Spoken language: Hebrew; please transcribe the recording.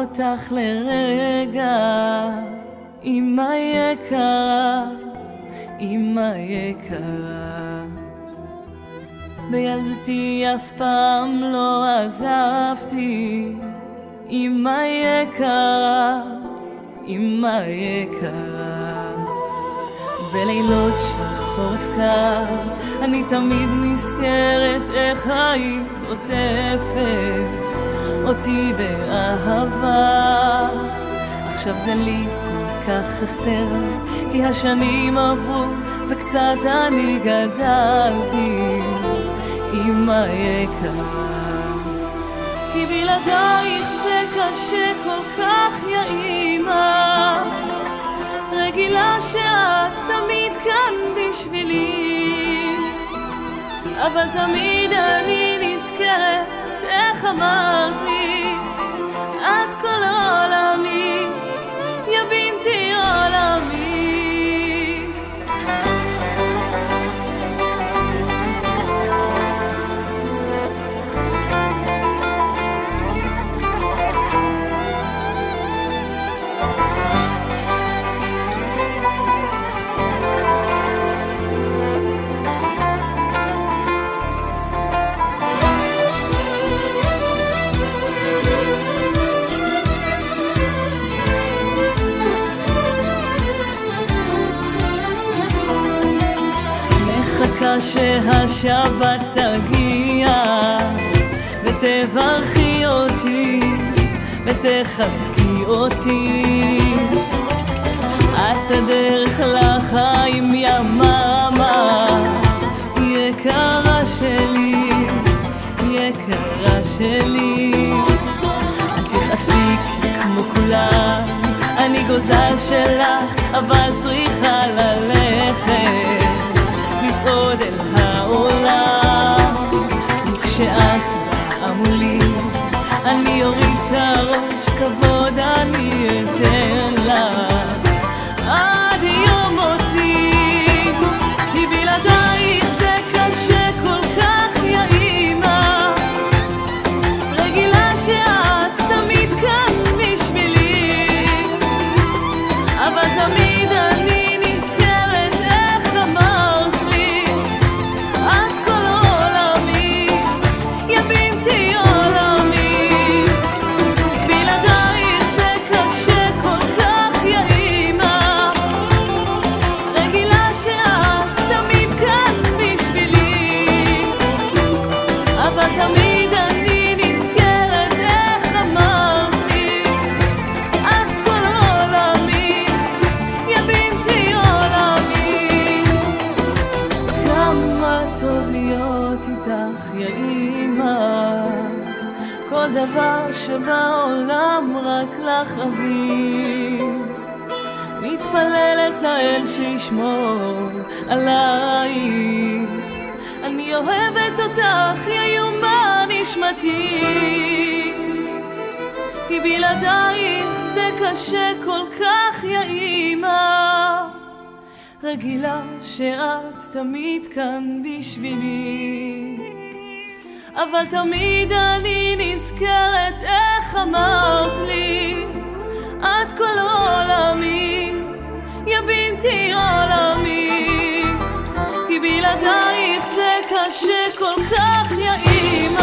אותך לרגע, אמא יקרה, אמא יקרה. בילדותי אף פעם לא עזבתי, אמא יקרה, אמא יקרה. בלילות של חורף קר אני תמיד נזכרת איך היית עוטפת אותי באהבה. עכשיו זה לי כל כך חסר, כי השנים עברו וקצת אני גדלתי, אמא יקרה. כי בלעדייך זה קשה כל כך, יא אמא. רגילה שאת תמיד כאן בשבילי, אבל תמיד אני נזכרת איך אמרת לי, את כל עולמי, יא בינתי עולמי. שהשבת תגיע ותברכי אותי ותחזקי אותי. את הדרך לחיים, יא מאמה, יקרה שלי, יקרה שלי. אל תכעסי כמו כולם, אני גוזל שלך, אבל צריכה ללכת לצעוד אל העולם. וכשאת באה מולי אני אוריד את הראש, כבוד אני אתן לך עד יום מותי. כי בלעדייך זה קשה כל כך, יא אמא. רגילה שאת תמיד כאן בשבילי, אבל תמיד אני נזכרת איך אמרת לי, את כל עולמי, יא בינתי עולמי. בלעדייך זה קשה כל כך, יא אמא. רגילה שאת תמיד כאן בשבילי, אבל תמיד אני נזכרת איך אמרת לי, את כל עולמי, יא בינתי עולמי. כמה טוב להיות איתך, יא אמא. כל דבר שבעולם רק לך אביב. מתפללת לאל שישמור עלייך, אני אוהבת אותך, יא יומה נשמתי. כי בלעדייך זה קשה כל כך, יא אמא. רגילה שאת תמיד כאן בשבילי, אבל תמיד אני נזכרת איך אמרת לי, את כל עולמי, יא בינתי עולמי. כי בלעדייך זה קשה כל כך, יא אמא.